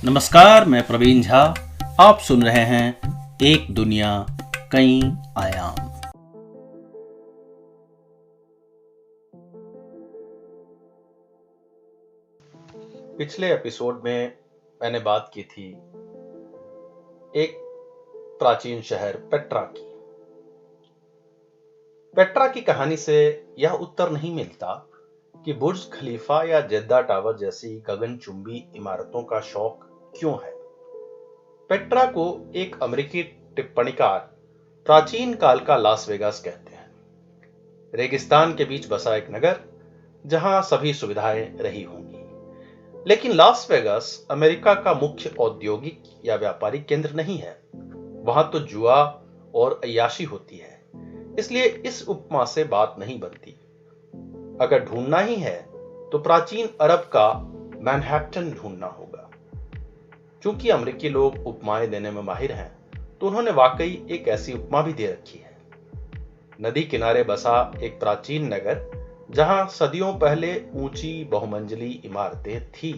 नमस्कार, मैं प्रवीण झा। आप सुन रहे हैं एक दुनिया कई आयाम। पिछले एपिसोड में मैंने बात की थी एक प्राचीन शहर पेट्रा की कहानी से यह उत्तर नहीं मिलता कि बुर्ज खलीफा या जेद्दा टावर जैसी गगनचुंबी इमारतों का शौक क्यों है। पेट्रा को एक अमेरिकी टिप्पणीकार प्राचीन काल का लास वेगास कहते हैं। रेगिस्तान के बीच बसा एक नगर जहां सभी सुविधाएं रही होंगी। लेकिन लास वेगास अमेरिका का मुख्य औद्योगिक या व्यापारिक केंद्र नहीं है। वहां तो जुआ और अय्याशी होती है, इसलिए इस उपमा से बात नहीं बनती। अगर ढूंढना ही है तो प्राचीन अरब का मैनहट्टन ढूंढना होगा। चूंकि अमेरिकी लोग उपमाएं देने में माहिर हैं, तो उन्होंने वाकई एक ऐसी उपमा भी दे रखी है। नदी किनारे बसा एक प्राचीन नगर जहां सदियों पहले ऊंची बहुमंजिली इमारतें थी,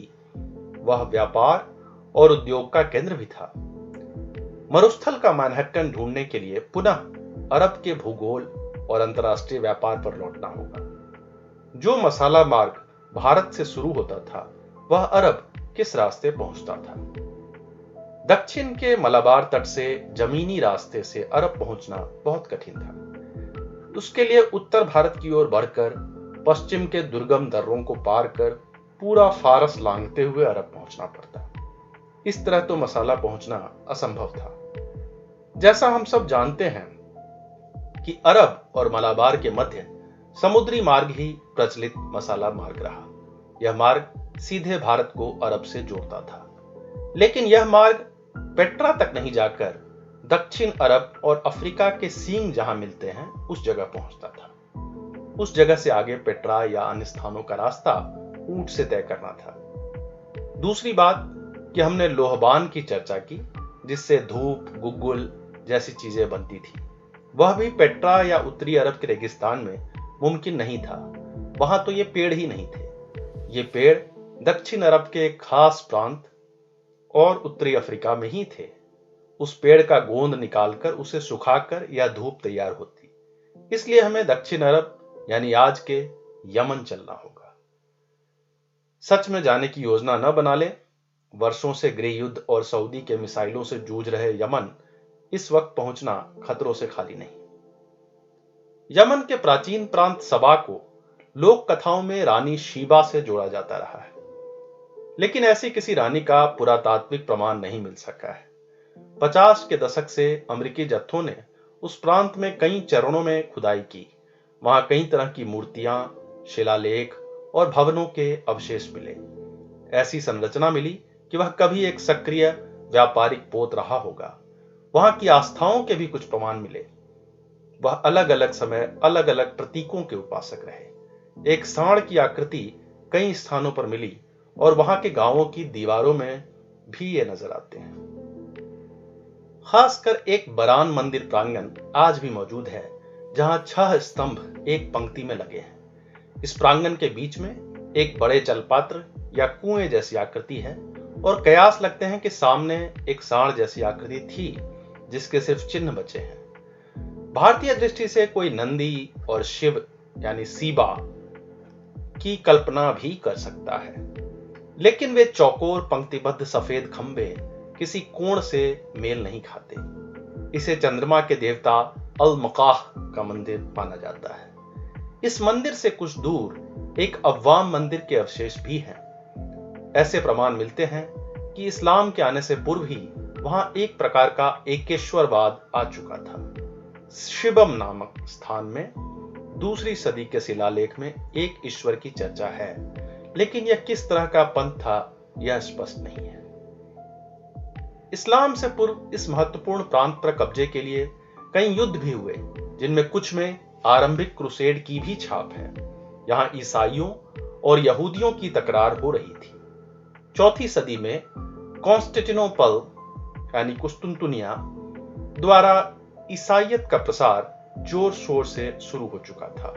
वह व्यापार और उद्योग का केंद्र भी था। मरुस्थल का मैनहट्टन ढूंढने के लिए पुनः अरब के भूगोल और अंतरराष्ट्रीय व्यापार पर लौटना होगा। जो मसाला मार्ग भारत से शुरू होता था, वह अरब किस रास्ते पहुंचता था। दक्षिण के मलाबार तट से जमीनी रास्ते से अरब पहुंचना बहुत कठिन था। उसके लिए उत्तर भारत की ओर बढ़कर पश्चिम के दुर्गम दर्रों को पार कर पूरा फारस लांघते हुए अरब पहुंचना पड़ता। इस तरह तो मसाला पहुंचना असंभव था। जैसा हम सब जानते हैं कि अरब और मलाबार के मध्य समुद्री मार्ग ही प्रचलित मसाला मार्ग रहा। यह मार्ग सीधे भारत को अरब से जोड़ता था, लेकिन यह मार्ग पेट्रा तक नहीं जाकर दक्षिण अरब और अफ्रीका के सींग जहां मिलते हैं उस जगह पहुंचता था। उस जगह से आगे पेट्रा या अन्य स्थानों का रास्ता ऊंट से तय करना था। दूसरी बात कि हमने लोहबान की चर्चा की, जिससे धूप, गुग्गुल जैसी चीजें बनती थी। वह भी पेट्रा या उत्तरी अरब के रेगिस्तान में मुमकिन नहीं था। वहां तो ये पेड़ ही नहीं थे। ये पेड़ दक्षिण अरब के एक खास प्रांत और उत्तरी अफ्रीका में ही थे। उस पेड़ का गोंद निकालकर उसे सुखाकर या धूप तैयार होती। इसलिए हमें दक्षिण अरब यानी आज के यमन चलना होगा। सच में जाने की योजना न बना ले। वर्षों से गृह युद्ध और सऊदी के मिसाइलों से जूझ रहे यमन इस वक्त पहुंचना खतरों से खाली नहीं। यमन के प्राचीन प्रांत सबा को लोक कथाओं में रानी शीबा से जोड़ा जाता रहा है, लेकिन ऐसी किसी रानी का पुरातात्विक प्रमाण नहीं मिल सका है। 50 के दशक से अमेरिकी जत्थों ने उस प्रांत में कई चरणों में खुदाई की। वहां कई तरह की मूर्तियां, शिलालेख और भवनों के अवशेष मिले। ऐसी संरचना मिली कि वह कभी एक सक्रिय व्यापारिक पोत रहा होगा। वहां की आस्थाओं के भी कुछ प्रमाण मिले। वह अलग अलग समय अलग अलग प्रतीकों के उपासक रहे। एक सांड की आकृति कई स्थानों पर मिली और वहां के गांवों की दीवारों में भी ये नजर आते हैं। खासकर एक बरान मंदिर प्रांगण आज भी मौजूद है, जहां 6 स्तंभ एक पंक्ति में लगे हैं। इस प्रांगण के बीच में एक बड़े जलपात्र या कुएं जैसी आकृति है और कयास लगते हैं कि सामने एक सांड जैसी आकृति थी, जिसके सिर्फ चिन्ह बचे हैं। भारतीय दृष्टि से कोई नंदी और शिव यानी सीबा की कल्पना भी कर सकता है, लेकिन वे चौकोर पंक्तिबद्ध सफेद खंभे किसी कोण से मेल नहीं खाते। इसे चंद्रमा के देवता अल मकाह का मंदिर माना जाता है। इस मंदिर से कुछ दूर एक अव्वाम मंदिर के अवशेष भी हैं। ऐसे प्रमाण मिलते हैं कि इस्लाम के आने से पूर्व ही वहां एक प्रकार का एकेश्वरवाद आ चुका था। शिवम नामक स्थान में 2री सदी के शिलालेख में एक ईश्वर की चर्चा है, लेकिन यह किस तरह का पंथ था यह स्पष्ट नहीं है। इस्लाम से पूर्व इस महत्वपूर्ण प्रांत पर कब्जे के लिए कई युद्ध भी हुए, जिनमें कुछ में आरंभिक क्रूसेड की भी छाप है। यहां ईसाइयों और यहूदियों की तकरार हो रही थी। 4वीं सदी में कॉन्स्टेंटिनोपल यानी कुस्तुनतुनिया द्वारा ईसाइयत का प्रसार जोर शोर से शुरू हो चुका था।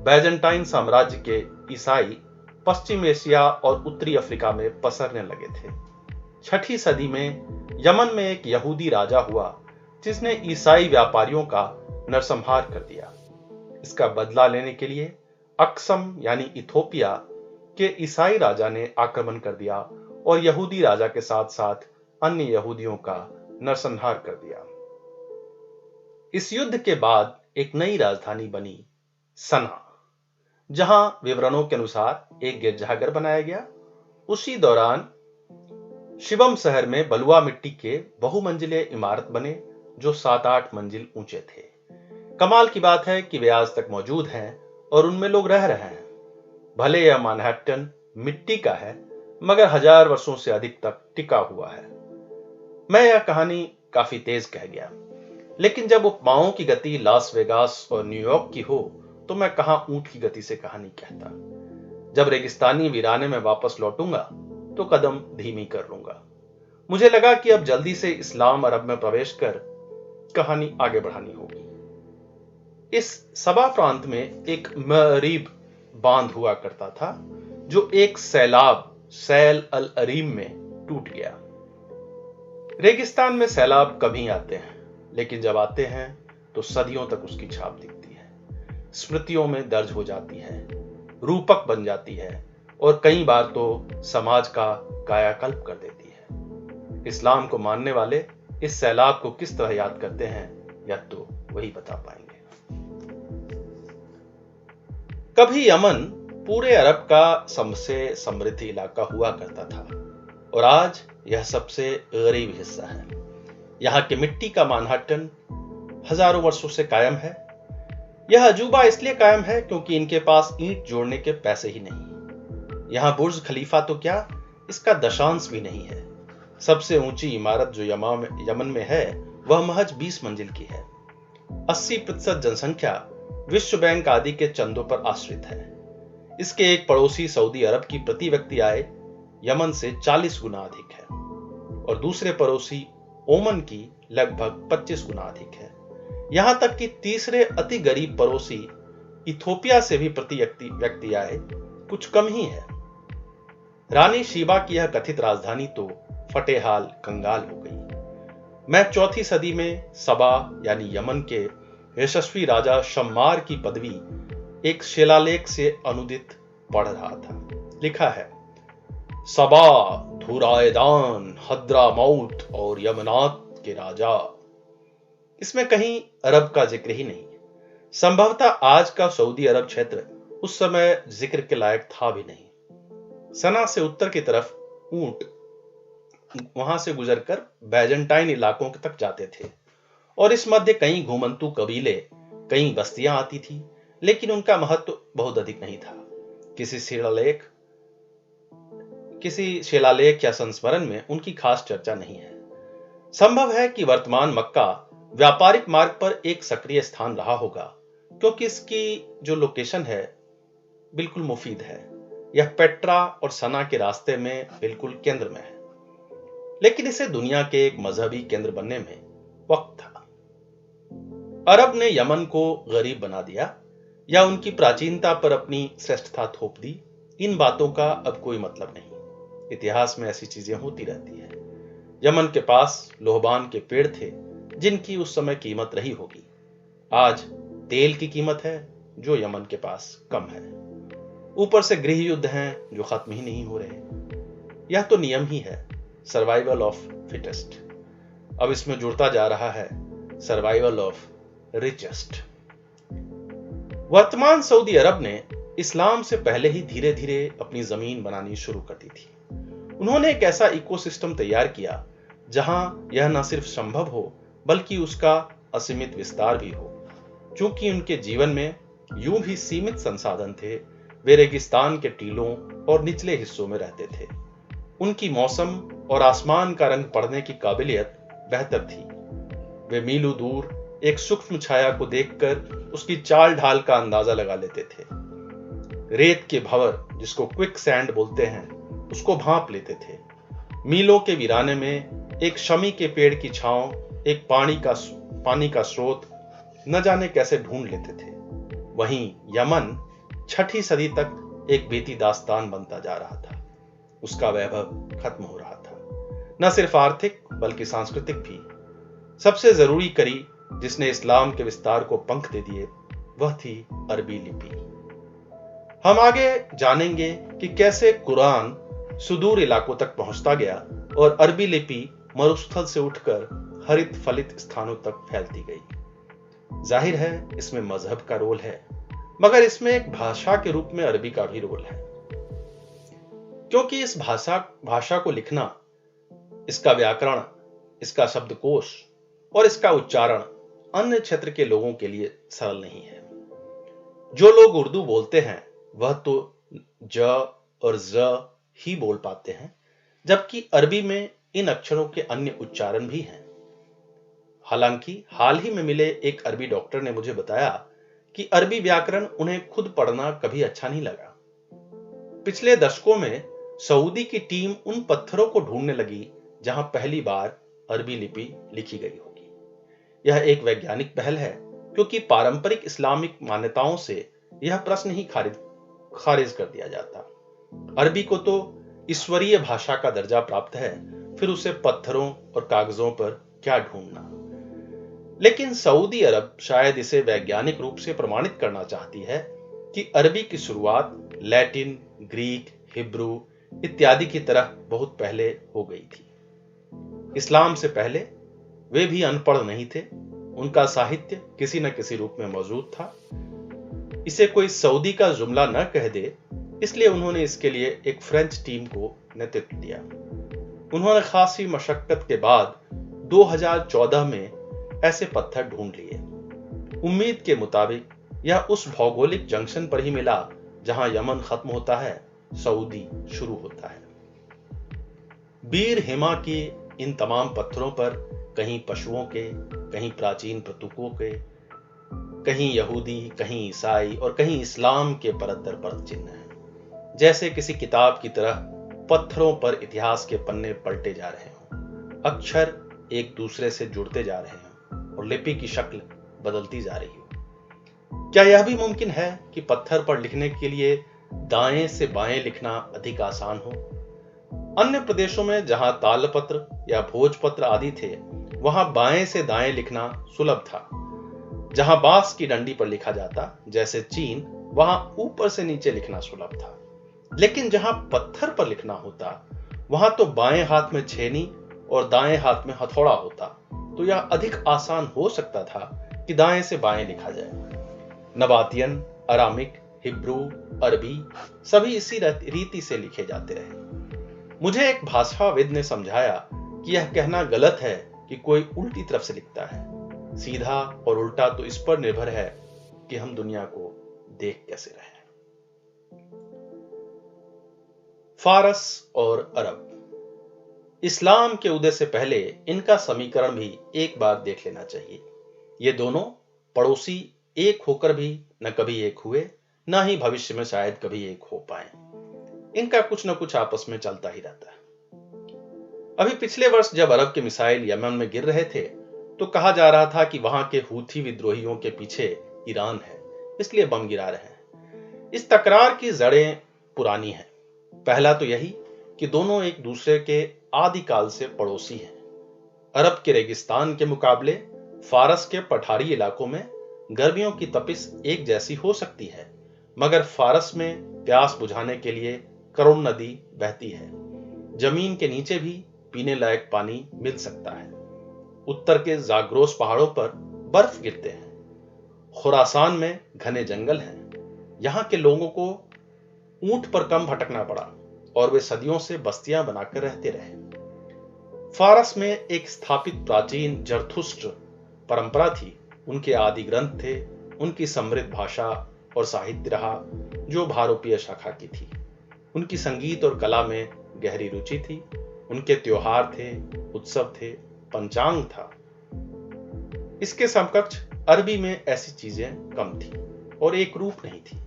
बैजेंटाइन साम्राज्य के ईसाई पश्चिम एशिया और उत्तरी अफ्रीका में पसरने लगे थे। छठी सदी में यमन में एक यहूदी राजा हुआ जिसने ईसाई व्यापारियों का नरसंहार कर दिया। इसका बदला लेने के लिए अक्सम यानी इथोपिया के ईसाई राजा ने आक्रमण कर दिया और यहूदी राजा के साथ साथ अन्य यहूदियों का नरसंहार कर दिया। इस युद्ध के बाद एक नई राजधानी बनी सना, जहां विवरणों के अनुसार एक गिरजाघर बनाया गया। उसी दौरान शिवम शहर में बलुआ मिट्टी के बहुमंजिले इमारत बने जो 7-8 मंजिल ऊंचे थे। कमाल की बात है कि वे आज तक मौजूद हैं और उनमें लोग रह रहे हैं। भले यह मैनहट्टन मिट्टी का है, मगर 1000 वर्षों से अधिक तक टिका हुआ है। मैं यह कहानी काफी तेज कह गया, लेकिन जब उपमाओं की गति लास वेगास और न्यूयॉर्क की हो तो मैं कहां ऊंट की गति से कहानी कहता। जब रेगिस्तानी वीराने में वापस लौटूंगा तो कदम धीमी कर लूंगा। मुझे लगा कि अब जल्दी से इस्लाम अरब में प्रवेश कर कहानी आगे बढ़ानी होगी। इस सबा प्रांत में एक मरीब बांध हुआ करता था जो एक सैलाब सैल अल अरीम में टूट गया। रेगिस्तान में सैलाब कभी आते हैं, लेकिन जब आते हैं तो सदियों तक उसकी छाप दिखती है, स्मृतियों में दर्ज हो जाती है, रूपक बन जाती है और कई बार तो समाज का कायाकल्प कर देती है। इस्लाम को मानने वाले इस सैलाब को किस तरह याद करते हैं या तो वही बता पाएंगे। कभी यमन पूरे अरब का सबसे समृद्ध इलाका हुआ करता था और आज यह सबसे गरीब हिस्सा है। यहाँ की मिट्टी का मैनहट्टन हजारों वर्षों से कायम है। यह अजूबा इसलिए कायम है क्योंकि इनके पास ईंट जोड़ने के पैसे ही नहीं। यहाँ बुर्ज खलीफा तो क्या, इसका दशांश भी नहीं है। सबसे ऊंची इमारत जो यमन में है वह महज 20 मंजिल की है। 80% जनसंख्या विश्व बैंक आदि के चंदों पर आश्रित है। इसके एक पड़ोसी सऊदी अरब की प्रति व्यक्ति आय यमन से 40 गुना अधिक है और दूसरे पड़ोसी ओमन की लगभग 25 गुना अधिक है। यहां तक कि तीसरे अति गरीब पड़ोसी इथोपिया से भी प्रति व्यक्ति आय कुछ कम ही है। रानी शीबा की यह कथित राजधानी तो फटेहाल कंगाल हो गई। मैं 4वीं सदी में सबा यानी यमन के यशस्वी राजा शम्मार की पदवी एक शिलालेख से अनुदित पढ़ रहा था। लिखा है, सबा धुरायदान हद्रामौत और यमनात के राजा। इसमें कहीं अरब का जिक्र ही नहीं। संभवतः आज का सऊदी अरब क्षेत्र उस समय जिक्र के लायक था भी नहीं। सना से उत्तर की तरफ ऊंट वहां से गुजरकर बैजेंटाइन इलाकों तक जाते थे और इस मध्य कई घुमंतु कबीले, कई बस्तियां आती थी, लेकिन उनका महत्व बहुत अधिक नहीं था। किसी शिलालेख या संस्मरण में उनकी खास चर्चा नहीं है। संभव है कि वर्तमान मक्का व्यापारिक मार्ग पर एक सक्रिय स्थान रहा होगा, क्योंकि इसकी जो लोकेशन है बिल्कुल मुफीद है। यह पेट्रा और सना के रास्ते में बिल्कुल केंद्र में है, लेकिन इसे दुनिया के एक मजहबी केंद्र बनने में वक्त था। अरब ने यमन को गरीब बना दिया या उनकी प्राचीनता पर अपनी श्रेष्ठता थोप दी, इन बातों का अब कोई मतलब नहीं। इतिहास में ऐसी चीजें होती रहती हैं। यमन के पास लोहबान के पेड़ थे जिनकी उस समय कीमत रही होगी। आज तेल की कीमत है जो यमन के पास कम है। ऊपर से गृह युद्ध हैं जो खत्म ही नहीं हो रहे। यह तो नियम ही है, सर्वाइवल ऑफ फिटेस्ट। अब इसमें जुड़ता जा रहा है सर्वाइवल ऑफ रिचेस्ट। वर्तमान सऊदी अरब ने इस्लाम से पहले ही धीरे धीरे अपनी जमीन बनानी शुरू कर दी थी। उन्होंने एक ऐसा इकोसिस्टम तैयार किया जहां यह न सिर्फ संभव हो बल्कि उसका असीमित विस्तार भी हो। चूंकि उनके जीवन में यूं भी सीमित संसाधन थे, वे रेगिस्तान के टीलों और निचले हिस्सों में रहते थे। उनकी मौसम और आसमान का रंग पढ़ने की काबिलियत बेहतर थी। वे मीलों दूर एक सूक्ष्म छाया को देखकर उसकी चाल ढाल का अंदाजा लगा लेते थे। रेत के भंवर, जिसको क्विक सैंड बोलते हैं, उसको भांप लेते थे। मीलों के वीराने में एक शमी के पेड़ की छांव, एक पानी का स्रोत न जाने कैसे ढूंढ लेते थे। वहीं यमन 6ठी सदी तक एक बीती दास्तान बनता जा रहा था। उसका वैभव खत्म हो रहा था। न सिर्फ आर्थिक बल्कि सांस्कृतिक भी। सबसे जरूरी कड़ी जिसने इस्लाम के विस्तार को पंख दे दिए वह थी अरबी लिपि। हम आगे जानेंगे कि कैसे कुरान सुदूर इलाकों तक पहुंचता गया और अरबी लिपि मरुस्थल से उठकर हरित फलित स्थानों तक फैलती गई। जाहिर है इसमें मजहब का रोल है, मगर इसमें एक भाषा के रूप में अरबी का भी रोल है, क्योंकि इस भाषा को लिखना, इसका व्याकरण, इसका शब्दकोश और इसका उच्चारण अन्य क्षेत्र के लोगों के लिए सरल नहीं है। जो लोग उर्दू बोलते हैं वह तो ज और ज ही बोल पाते हैं, जबकि अरबी में इन अक्षरों के अन्य उच्चारण भी हैं। हालांकि हाल ही में मिले एक अरबी डॉक्टर ने मुझे बताया कि अरबी व्याकरण उन्हें खुद पढ़ना कभी अच्छा नहीं लगा। पिछले दशकों में सऊदी की टीम उन पत्थरों को ढूंढने लगी जहां पहली बार अरबी लिपि लिखी गई होगी। यह एक वैज्ञानिक पहल है, क्योंकि पारंपरिक इस्लामिक मान्यताओं से यह प्रश्न ही खारिज कर दिया जाता। अरबी को तो ईश्वरीय भाषा का दर्जा प्राप्त है, फिर उसे पत्थरों और कागजों पर क्या ढूंढना। लेकिन सऊदी अरब शायद इसे वैज्ञानिक रूप से प्रमाणित करना चाहती है कि अरबी की शुरुआत लैटिन, ग्रीक, हिब्रू इत्यादि की तरह बहुत पहले हो गई थी। इस्लाम से पहले वे भी अनपढ़ नहीं थे, उनका साहित्य किसी न किसी रूप में मौजूद था। इसे कोई सऊदी का जुमला न कह दे, इसलिए उन्होंने इसके लिए एक फ्रेंच टीम को नेतृत्व दिया। उन्होंने खासी मशक्कत के बाद 2014 में ऐसे पत्थर ढूंढ लिए। उम्मीद के मुताबिक यह उस भौगोलिक जंक्शन पर ही मिला जहां यमन खत्म होता है, सऊदी शुरू होता है। बीर हिमा की इन तमाम पत्थरों पर कहीं पशुओं के, कहीं प्राचीन प्रतीकों के, कहीं यहूदी, कहीं ईसाई और कहीं इस्लाम के परत दर परत चिन्ह हैं। जैसे किसी किताब की तरह पत्थरों पर इतिहास के पन्ने पलटे जा रहे हों, अक्षर एक दूसरे से जुड़ते जा रहे हों और लिपि की शक्ल बदलती जा रही हो। क्या यह भी मुमकिन है कि पत्थर पर लिखने के लिए दाएं से बाएं लिखना अधिक आसान हो? अन्य प्रदेशों में जहां तालपत्र या भोजपत्र आदि थे, वहां बाएं से दाएं लिखना सुलभ था। जहां बांस की डंडी पर लिखा जाता, जैसे चीन, वहां ऊपर से नीचे लिखना सुलभ था। लेकिन जहां पत्थर पर लिखना होता, वहां तो बाएं हाथ में छेनी और दाएं हाथ में हथौड़ा होता, तो यह अधिक आसान हो सकता था कि दाएं से बाएं लिखा जाए। नबातियन, अरामिक, हिब्रू, अरबी सभी इसी रीति से लिखे जाते रहे। मुझे एक भाषाविद ने समझाया कि यह कहना गलत है कि कोई उल्टी तरफ से लिखता है। सीधा और उल्टा तो इस पर निर्भर है कि हम दुनिया को देख कैसे रहे हैं। फारस और अरब। इस्लाम के उदय से पहले इनका समीकरण भी एक बार देख लेना चाहिए। ये दोनों पड़ोसी एक होकर भी न कभी एक हुए, न ही भविष्य में शायद कभी एक हो पाए। इनका कुछ न कुछ आपस में चलता ही रहता है। अभी पिछले वर्ष जब अरब के मिसाइल यमन में गिर रहे थे, तो कहा जा रहा था कि वहां के हूथी विद्रोहियों के पीछे ईरान है, इसलिए बम गिरा रहे हैं। इस तकरार की जड़ें पुरानी हैं। पहला तो यही कि दोनों एक दूसरे के आदिकाल से पड़ोसी हैं। अरब के रेगिस्तान के मुकाबले फारस के पठारी इलाकों में गर्मियों की तपिश एक जैसी हो सकती है, मगर फारस में प्यास बुझाने के लिए करुण नदी बहती है। जमीन के नीचे भी पीने लायक पानी मिल सकता है। उत्तर के जाग्रोस पहाड़ों पर बर्फ गिरते हैं। खुरासान में घने जंगल हैं। यहां के लोगों को ऊंट पर कम भटकना पड़ा और वे सदियों से बस्तियां बनाकर रहते रहे। फारस में एक स्थापित प्राचीन जरथुस्त्र परंपरा थी। उनके आदि ग्रंथ थे, उनकी समृद्ध भाषा और साहित्य रहा जो भारोपीय शाखा की थी। उनकी संगीत और कला में गहरी रुचि थी। उनके त्योहार थे, उत्सव थे, पंचांग था। इसके समकक्ष अरबी में ऐसी चीजें कम थी और एक रूप नहीं थी।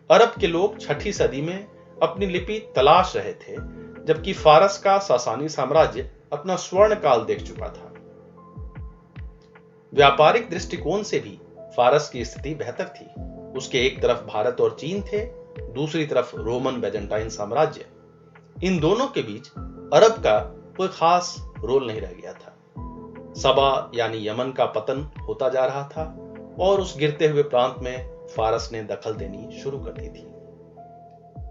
अरब के लोग 6ठी सदी में अपनी लिपि तलाश रहे थे, जबकि फारस का सासानी साम्राज्य अपना स्वर्ण काल देख चुका था। व्यापारिक दृष्टिकोण से भी फारस की स्थिति बेहतर थी। उसके एक तरफ भारत और चीन थे, दूसरी तरफ रोमन बेजेंटाइन साम्राज्य। इन दोनों के बीच अरब का कोई खास रोल नहीं रह गया था। सबा यानी यमन का पतन होता जा रहा था और उस गिरते हुए प्रांत में फारस ने दखल देनी शुरू कर दी थी।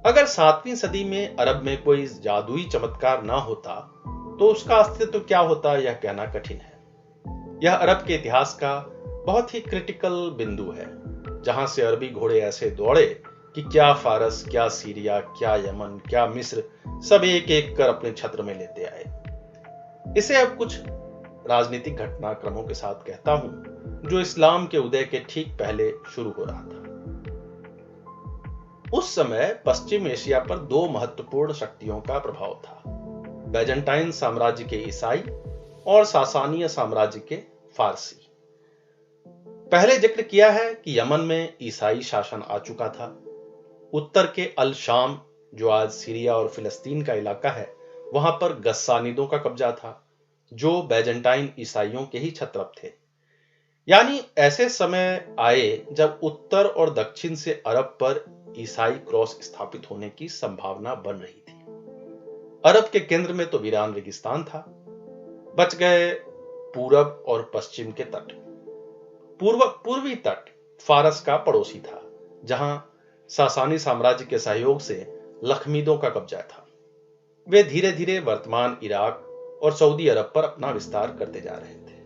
अगर 7वीं सदी में अरब में कोई जादुई चमत्कार ना होता तो उसका अस्तित्व क्या होता यह कहना कठिन है। यह अरब के इतिहास का बहुत ही क्रिटिकल बिंदु है, जहां से अरबी घोड़े ऐसे दौड़े कि क्या फारस, क्या सीरिया, क्या यमन, क्या मिस्र, सब एक एक कर अपने छत्र में लेते आए। इसे अब कुछ राजनीतिक घटनाक्रमों के साथ कहता हूं जो इस्लाम के उदय के ठीक पहले शुरू हो रहा था। उस समय पश्चिम एशिया पर दो महत्वपूर्ण शक्तियों का प्रभाव था, बैजेंटाइन साम्राज्य के ईसाई और सासानिय साम्राज्य के फारसी। पहले जिक्र किया है कि यमन में ईसाई शासन आ चुका था। उत्तर के अल शाम, जो आज सीरिया और फिलिस्तीन का इलाका है, वहां पर गस्सानिदों का कब्जा था, जो बैजेंटाइन ईसाइयों के ही छत्रप थे। यानी ऐसे समय आए जब उत्तर और दक्षिण से अरब पर ईसाई क्रॉस स्थापित होने की संभावना बन रही थी। अरब के केंद्र में तो वीरान रेगिस्तान था, बच गए पूरब और पश्चिम के तट। पूर्वी तट फारस का पड़ोसी था, जहां सासानी साम्राज्य के सहयोग से लखमीदों का कब्जा था। वे धीरे धीरे वर्तमान इराक और सऊदी अरब पर अपना विस्तार करते जा रहे थे।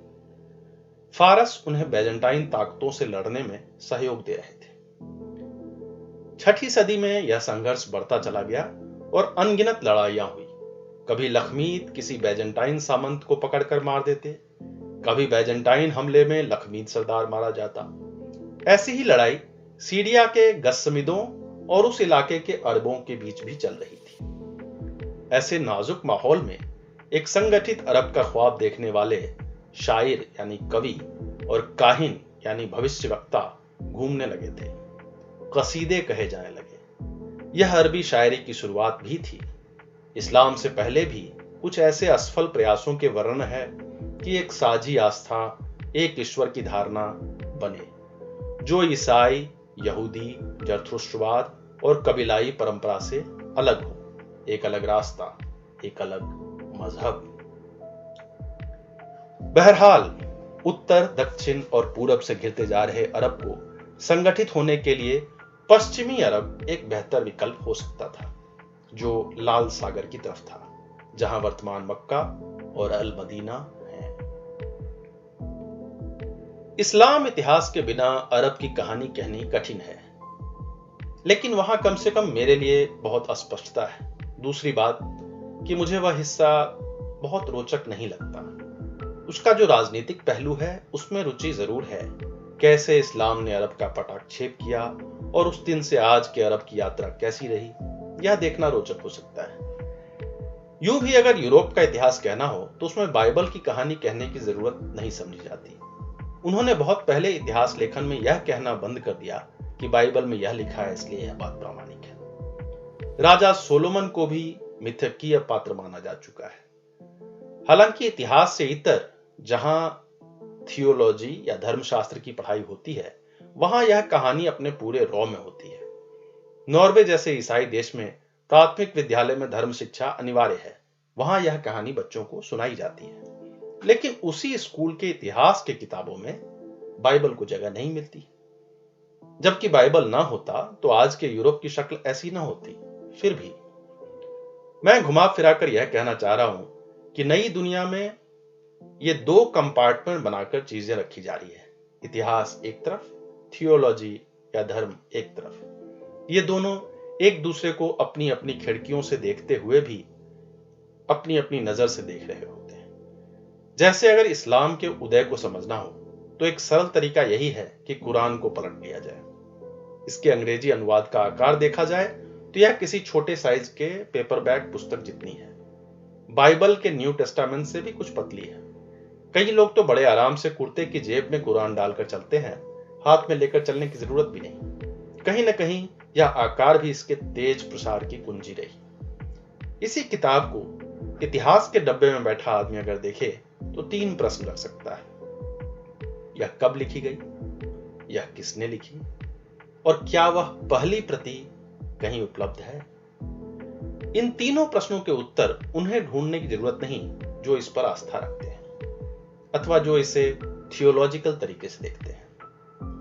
फारस उन्हें बैजेंटाइन ताकतों से लड़ने में सहयोग दे रहे थे। 6ठी सदी में यह संघर्ष बढ़ता चला गया और अनगिनत लड़ाइयां हुई। कभी लखमीद किसी बैजेंटाइन सामंत को पकड़कर मार देते, कभी बैजेंटाइन हमले में लखमीद सरदार मारा जाता। ऐसी ही लड़ाई सीरिया के गस्समिदों और उस इलाके के अरबों के बीच भी चल रही थी। ऐसे नाजुक माहौल में एक संगठित अरब का ख्वाब देखने वाले शायर यानी कवि और काहिन यानी भविष्यवक्ता घूमने लगे थे। कसीदे कहे जाने लगे। यह अरबी शायरी की शुरुआत भी थी। इस्लाम से पहले भी कुछ ऐसे असफल प्रयासों के वर्णन है कि एक साझी आस्था, एक ईश्वर की धारणा बने, जो ईसाई, यहूदी, जरथुस्त्रवाद और कबीलाई परंपरा से अलग हो। एक अलग रास्ता, एक अलग मजहब। बहरहाल उत्तर, दक्षिण और पूरब से घिरते जा रहे अरब को संगठित होने के लिए पश्चिमी अरब एक बेहतर विकल्प हो सकता था, जो लाल सागर की तरफ था, जहां वर्तमान मक्का और अल मदीना है। इस्लाम इतिहास के बिना अरब की कहानी कहनी कठिन है, लेकिन वहां कम से कम मेरे लिए बहुत अस्पष्टता है। दूसरी बात कि मुझे वह हिस्सा बहुत रोचक नहीं लगता। उसका जो राजनीतिक पहलू है उसमें रुचि जरूर है। कैसे इस्लाम ने अरब का पटाक्षेप किया और उस दिन से आज के अरब की यात्रा कैसी रही, यह देखना रोचक हो सकता है। यूं भी अगर यूरोप का इतिहास कहना हो तो उसमें बाइबल की कहानी कहने की जरूरत नहीं समझी जाती। उन्होंने बहुत पहले इतिहास लेखन में यह कहना बंद कर दिया कि बाइबल में यह लिखा है इसलिए यह बात प्रामाणिक है। राजा सोलोमन को भी मिथकीय पात्र माना जा चुका है। हालांकि इतिहास से इतर जहां थियोलॉजी या धर्मशास्त्र की पढ़ाई होती है, वहां यह कहानी अपने पूरे रॉ में होती है। नॉर्वे जैसे ईसाई देश में प्राथमिक विद्यालय में धर्म शिक्षा अनिवार्य है। वहां यह कहानी बच्चों को सुनाई जाती है, लेकिन उसी स्कूल के इतिहास के किताबों में बाइबल को जगह नहीं मिलती। जबकि बाइबल ना होता तो आज के यूरोप की शक्ल ऐसी ना होती। फिर भी मैं घुमा फिराकर यह कहना चाह रहा हूं कि नई दुनिया में ये दो कंपार्टमेंट बनाकर चीजें रखी जा रही है। इतिहास एक तरफ, थियोलॉजी या धर्म एक तरफ। ये दोनों एक दूसरे को अपनी अपनी खिड़कियों से देखते हुए भी अपनी अपनी नजर से देख रहे होते हैं। जैसे अगर इस्लाम के उदय को समझना हो तो एक सरल तरीका यही है कि कुरान को पलट लिया जाए। इसके अंग्रेजी अनुवाद का आकार देखा जाए तो यह किसी छोटे साइज के पेपरबैक पुस्तक जितनी है। बाइबल के न्यू टेस्टामेंट से भी कुछ पतली है। कई लोग तो बड़े आराम से कुर्ते की जेब में कुरान डालकर चलते हैं, हाथ में लेकर चलने की जरूरत भी नहीं। कहीं न कहीं यह आकार भी इसके तेज प्रसार की कुंजी रही। इसी किताब को इतिहास के डब्बे में बैठा आदमी अगर देखे तो 3 प्रश्न रख सकता है। यह कब लिखी गई, यह किसने लिखी, और क्या वह पहली प्रति कहीं उपलब्ध है। इन तीनों प्रश्नों के उत्तर उन्हें ढूंढने की जरूरत नहीं जो इस पर आस्था रखते हैं अथवा जो इसे थियोलॉजिकल तरीके से देखते हैं।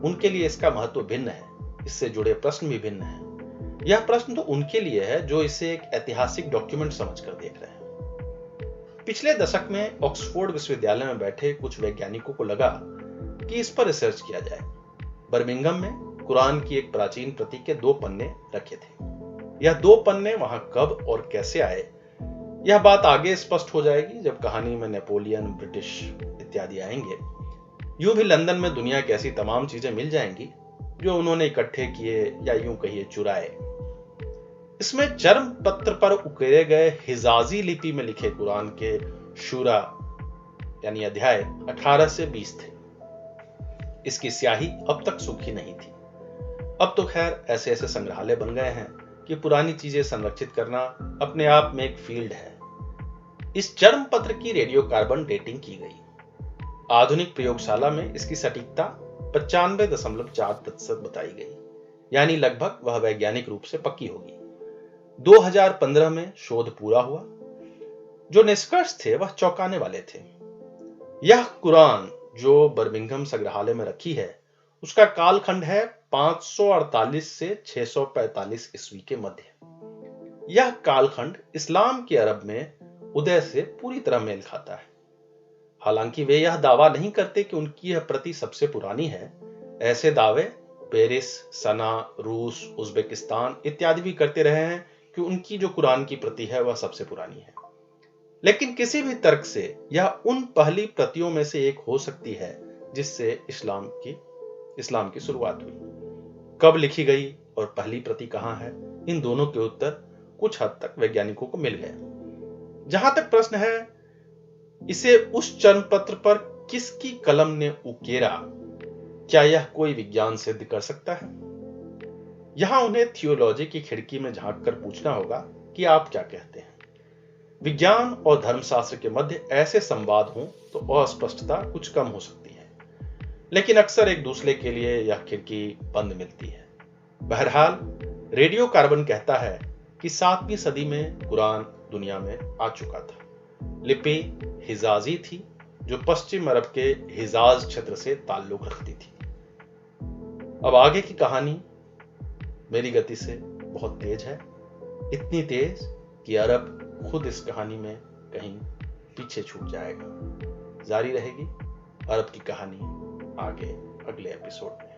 उनके लिए इसका महत्व भिन्न है, इससे जुड़े प्रश्न भी भिन्न हैं। यह प्रश्न तो उनके लिए है जो इसे एक ऐतिहासिक डॉक्यूमेंट समझकर देख रहे हैं। पिछले दशक में ऑक्सफोर्ड विश्वविद्यालय में बैठे कुछ वैज्ञानिकों को लगा कि इस पर रिसर्च किया जाए। बर्मिंघम में कुरान की एक प्राचीन प्रति के 2 पन्ने रखे थे। यह 2 पन्ने वहां कब और कैसे आए, यह बात आगे स्पष्ट हो जाएगी जब कहानी में नेपोलियन, ब्रिटिश इत्यादि आएंगे। यूं भी लंदन में दुनिया की ऐसी तमाम चीजें मिल जाएंगी जो उन्होंने इकट्ठे किए या यूं कहिए चुराए। इसमें चर्म पत्र पर उकेरे गए हिजाजी लिपि में लिखे कुरान के शूरा यानी अध्याय 18 से 20 थे। इसकी स्याही अब तक सूखी नहीं थी। अब तो खैर ऐसे ऐसे संग्रहालय बन गए हैं कि पुरानी चीजें संरक्षित करना अपने आप में एक फील्ड है। इस चर्म पत्र की रेडियो कार्बन डेटिंग की गई। आधुनिक प्रयोगशाला में इसकी सटीकता 95.4% बताई गई, यानी लगभग वह वैज्ञानिक रूप से पक्की होगी। 2015 में शोध पूरा हुआ। जो निष्कर्ष थे वह चौंकाने वाले थे। यह कुरान जो बर्मिंघम संग्रहालय में रखी है उसका कालखंड है 548 से 645 ईस्वी के मध्य। यह कालखंड इस्लाम के अरब में उदय से पूरी तरह मेल खाता है। हालांकि वे यह दावा नहीं करते कि उनकी यह प्रति सबसे पुरानी है। ऐसे दावे पेरिस, सना, रूस, उज्बेकिस्तान इत्यादि भी करते रहे हैं कि उनकी जो कुरान की प्रति है वह सबसे पुरानी है। लेकिन किसी भी तर्क से यह उन पहली प्रतियों में से एक हो सकती है जिससे इस्लाम की शुरुआत हुई। कब लिखी गई और पहली प्रति कहां है, इन दोनों के उत्तर कुछ हद तक वैज्ञानिकों को मिल गए। जहां तक प्रश्न है इसे उस चर्मपत्र पर किसकी कलम ने उकेरा, क्या यह कोई विज्ञान सिद्ध कर सकता है? यहां उन्हें थियोलॉजी की खिड़की में झांक कर पूछना होगा कि आप क्या कहते हैं। विज्ञान और धर्मशास्त्र के मध्य ऐसे संवाद हों तो अस्पष्टता कुछ कम हो सकती है, लेकिन अक्सर एक दूसरे के लिए यह खिड़की बंद मिलती है। बहरहाल रेडियो कार्बन कहता है कि 7वीं सदी में कुरान दुनिया में आ चुका था। लिपि हिजाजी थी जो पश्चिम अरब के हिजाज क्षेत्र से ताल्लुक रखती थी। अब आगे की कहानी मेरी गति से बहुत तेज है, इतनी तेज कि अरब खुद इस कहानी में कहीं पीछे छूट जाएगा। जारी रहेगी अरब की कहानी आगे अगले एपिसोड में।